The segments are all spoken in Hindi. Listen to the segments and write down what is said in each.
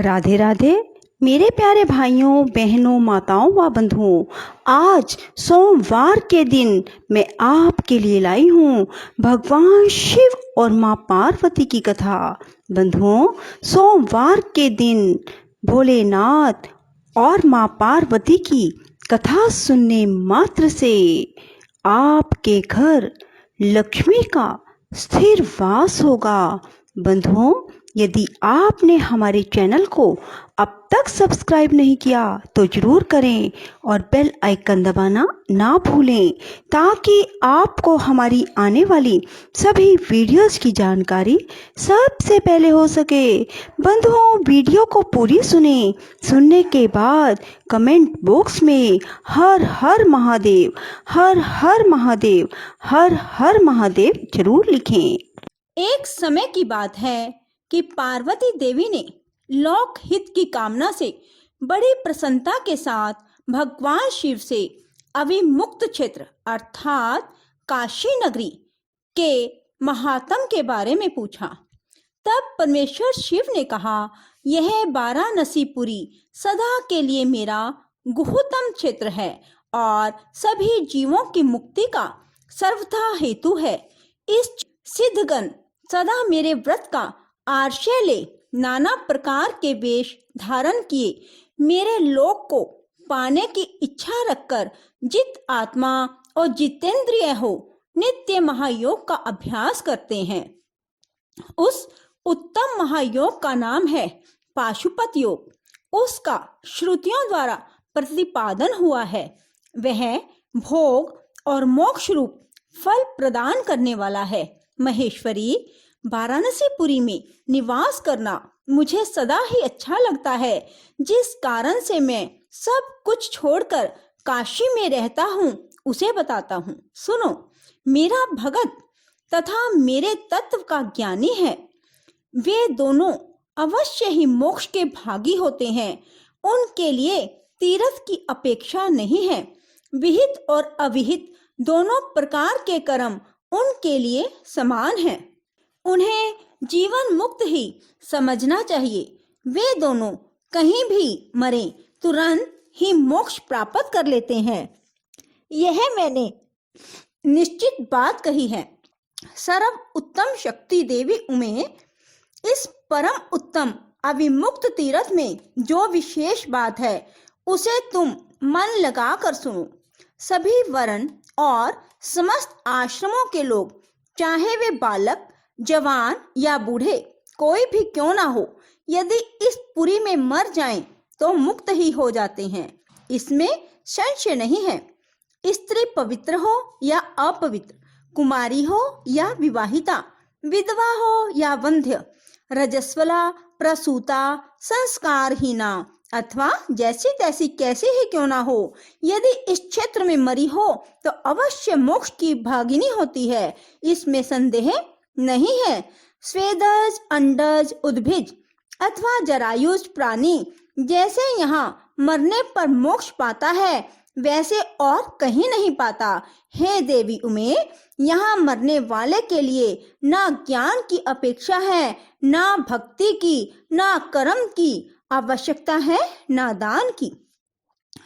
राधे राधे मेरे प्यारे भाइयों बहनों माताओं व बंधुओं। आज सोमवार के दिन मैं आपके लिए लाई हूँ भगवान शिव और माँ पार्वती की कथा। बंधुओं, सोमवार के दिन भोलेनाथ और माँ पार्वती की कथा सुनने मात्र से आपके घर लक्ष्मी का स्थिर वास होगा। बंधुओं, यदि आपने हमारे चैनल को अब तक सब्सक्राइब नहीं किया तो जरूर करें और बेल आइकन दबाना ना भूलें ताकि आपको हमारी आने वाली सभी वीडियोस की जानकारी सबसे पहले हो सके। बंधुओं, वीडियो को पूरी सुने। सुनने के बाद कमेंट बॉक्स में हर हर महादेव, हर हर महादेव, हर हर महादेव जरूर लिखें। एक समय की बात है कि पार्वती देवी ने लोक हित की कामना से बड़ी प्रसन्नता के साथ भगवान शिव से अविमुक्त क्षेत्र अर्थात काशी नगरी के महात्म के बारे में पूछा। तब परमेश्वर शिव ने कहा, यह वाराणसीपुरी सदा के लिए मेरा गुहतम क्षेत्र है और सभी जीवों की मुक्ति का सर्वथा हेतु है। इस सिद्धगण सदा मेरे व्रत का आश्रय ले नाना प्रकार के वेश धारण किए मेरे लोक को पाने की इच्छा रखकर जित आत्मा और जितेंद्रिय हो नित्य महायोग का अभ्यास करते हैं। उस उत्तम महायोग का नाम है पाशुपत योग। उसका श्रुतियों द्वारा प्रतिपादन हुआ है। वह भोग और मोक्ष रूप फल प्रदान करने वाला है। महेश्वरी, वाराणसीपुरी में निवास करना मुझे सदा ही अच्छा लगता है, जिस कारण से मैं सब कुछ छोड़कर काशी में रहता हूँ उसे बताता हूँ। सुनो, मेरा भगत तथा मेरे तत्व का ज्ञानी है। वे दोनों अवश्य ही मोक्ष के भागी होते हैं। उनके लिए तीर्थ की अपेक्षा नहीं है। विहित और अविहित दोनों प्रकार के कर्म उनके लिए समान हैं। उन्हें जीवन मुक्त ही समझना चाहिए। वे दोनों कहीं भी मरे तुरंत ही मोक्ष प्राप्त कर लेते हैं। यह मैंने निश्चित बात कही है। सर्व उत्तम शक्ति देवी उमे, इस परम उत्तम अविमुक्त तीर्थ में जो विशेष बात है उसे तुम मन लगा कर सुनो। सभी वर्ण और समस्त आश्रमों के लोग, चाहे वे बालक, जवान या बूढ़े कोई भी क्यों ना हो, यदि इस पुरी में मर जाएं तो मुक्त ही हो जाते हैं। इसमें संशय नहीं है। स्त्री पवित्र हो या अपवित्र, कुमारी हो या विवाहिता, विधवा हो या वंध्य, रजस्वला, प्रसूता, संस्कारहीना अथवा जैसी तैसी कैसे ही क्यों ना हो, यदि इस क्षेत्र में मरी हो तो अवश्य मोक्ष की भागिनी होती है। इसमें संदेह नहीं है। स्वेदज, अंडज, उद्भिज अथवा जरायुज प्राणी जैसे यहाँ मरने पर मोक्ष पाता है, वैसे और कहीं नहीं पाता। हे देवी उमे, यहाँ मरने वाले के लिए ना ज्ञान की अपेक्षा है, ना भक्ति की, ना कर्म की आवश्यकता है, ना दान की,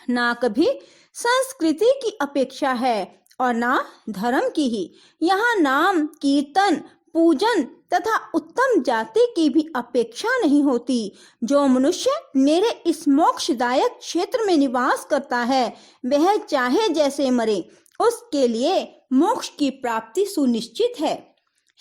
ना कभी संस्कृति की अपेक्षा है और ना धर्म की ही। यहाँ नाम, कीर्तन, पूजन तथा उत्तम जाति की भी अपेक्षा नहीं होती। जो मनुष्य मेरे इस मोक्षदायक क्षेत्र में निवास करता है, वह चाहे जैसे मरे, उसके लिए मोक्ष की प्राप्ति सुनिश्चित है।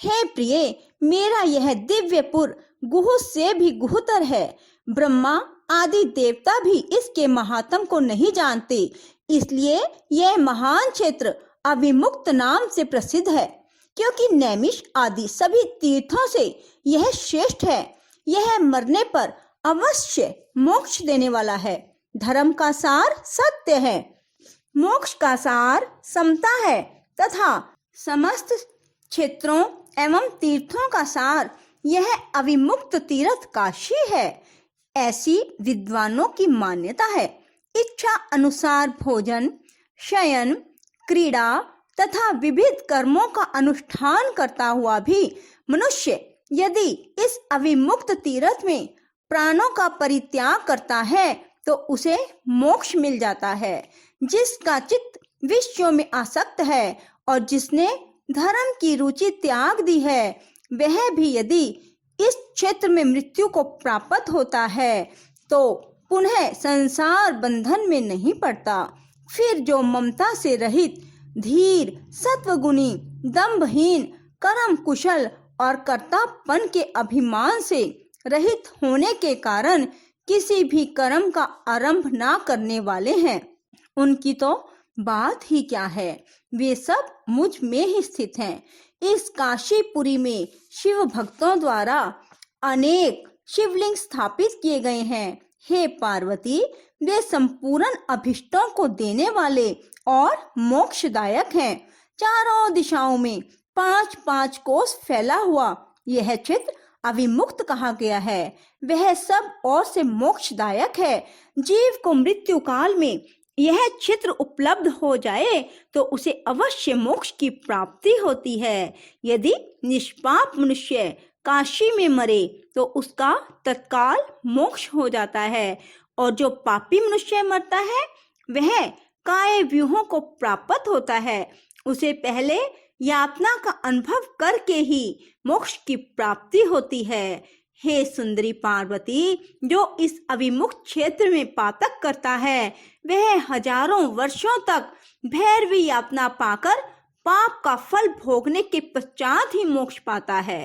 हे प्रिय, मेरा यह दिव्यपुर गुह से भी गुहतर है। ब्रह्मा आदि देवता भी इसके महात्म को नहीं जानते, इसलिए यह महान क्षेत्र अविमुक्त नाम से प्रसिद्ध है। क्योंकि नैमिष आदि सभी तीर्थों से यह श्रेष्ठ है। यह मरने पर अवश्य मोक्ष देने वाला है। धर्म का सार सत्य है, मोक्ष का सार समता है तथा समस्त क्षेत्रों एवं तीर्थों का सार यह अविमुक्त तीर्थ काशी है। ऐसी विद्वानों की मान्यता है। इच्छा अनुसार भोजन, शयन, क्रीड़ा तथा विविध कर्मों का अनुष्ठान करता हुआ भी मनुष्य यदि इस अविमुक्त तीर्थ में प्राणों का परित्याग करता है तो उसे मोक्ष मिल जाता है। जिसका चित्त विषयों में आसक्त है और जिसने धर्म की रुचि त्याग दी है, वह भी यदि इस क्षेत्र में मृत्यु को प्राप्त होता है तो पुनः संसार बंधन में नहीं पड़ता। फिर जो ममता से रहित, धीर, सत्वगुणी, दंभहीन, कर्म कुशल और कर्तापन के अभिमान से रहित होने के कारण किसी भी कर्म का आरंभ ना करने वाले हैं, उनकी तो बात ही क्या है, वे सब मुझ में ही स्थित हैं। इस काशीपुरी में शिव भक्तों द्वारा अनेक शिवलिंग स्थापित किए गए हैं। हे पार्वती, वे संपूर्ण अभिष्टों को देने वाले और मोक्षदायक हैं। चारों दिशाओं में 5-5 कोस फैला हुआ यह क्षेत्र अविमुक्त कहा गया है। वह सब ओर से मोक्षदायक है। जीव को मृत्यु काल में यह क्षेत्र उपलब्ध हो जाए तो उसे अवश्य मोक्ष की प्राप्ति होती है। यदि निष्पाप मनुष्य काशी में मरे तो उसका तत्काल मोक्ष हो जाता है, और जो पापी मनुष्य मरता है वह काय व्यूहों को प्राप्त होता है। उसे पहले यातना का अनुभव करके ही मोक्ष की प्राप्ति होती है। हे सुंदरी पार्वती, जो इस अविमुक्त क्षेत्र में पातक करता है वह हजारों वर्षों तक भैरवी यातना पाकर पाप का फल भोगने के पश्चात ही मोक्ष पाता है।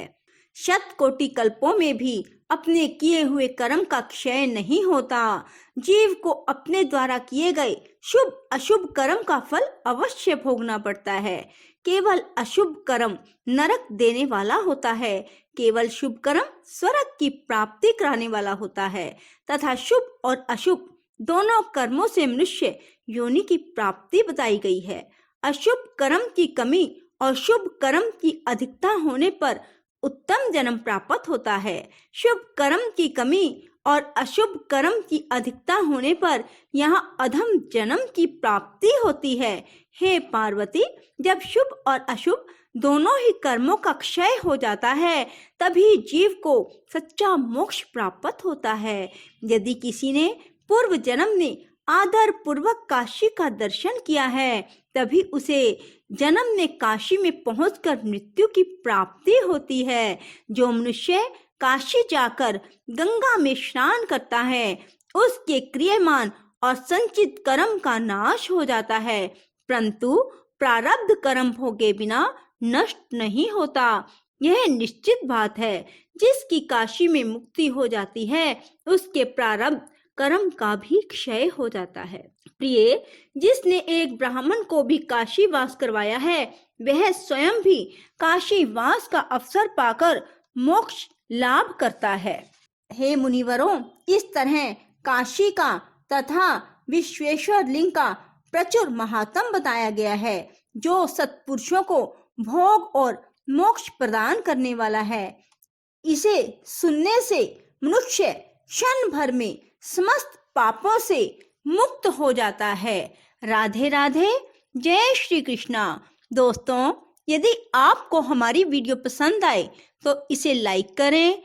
100 कोटि कल्पों में भी अपने किए हुए कर्म का क्षय नहीं होता। जीव को अपने द्वारा किए गए शुभ अशुभ कर्म का फल अवश्य भोगना पड़ता है। केवल अशुभ कर्म नरक देने वाला होता है, केवल शुभ कर्म स्वर्ग की प्राप्ति कराने वाला होता है, तथा शुभ और अशुभ दोनों कर्मों से मनुष्य योनि की प्राप्ति बताई गई है। अशुभ कर्म की कमी और शुभ कर्म की अधिकता होने पर उत्तम जन्म प्राप्त होता है। शुभ कर्म की कमी और अशुभ कर्म की अधिकता होने पर यहाँ अधम जन्म की प्राप्ति होती है। हे पार्वती, जब शुभ और अशुभ दोनों ही कर्मों का क्षय हो जाता है तभी जीव को सच्चा मोक्ष प्राप्त होता है। यदि किसी ने पूर्व जन्म में आदर पूर्वक काशी का दर्शन किया है तभी उसे जन्म में काशी में पहुंचकर मृत्यु की प्राप्ति होती है। जो मनुष्य काशी जाकर गंगा में स्नान करता है उसके क्रियमान और संचित कर्म का नाश हो जाता है, परंतु प्रारब्ध कर्म भोगे बिना नष्ट नहीं होता। यह निश्चित बात है। जिसकी काशी में मुक्ति हो जाती है उसके प्रारब्ध कर्म का भी क्षय हो जाता है। प्रिय, जिसने एक ब्राह्मण को भी काशी वास करवाया है वह स्वयं भी काशी वास का अवसर पाकर मोक्ष लाभ करता है। हे मुनिवरों, इस तरह काशी का तथा विश्वेश्वर लिंग का प्रचुर महात्म बताया गया है, जो सत्पुरुषों को भोग और मोक्ष प्रदान करने वाला है। इसे सुनने से मनुष्य क्षण भर में समस्त पापों से मुक्त हो जाता है। राधे राधे, जय श्री कृष्णा। दोस्तों, यदि आपको हमारी वीडियो पसंद आए तो इसे लाइक करें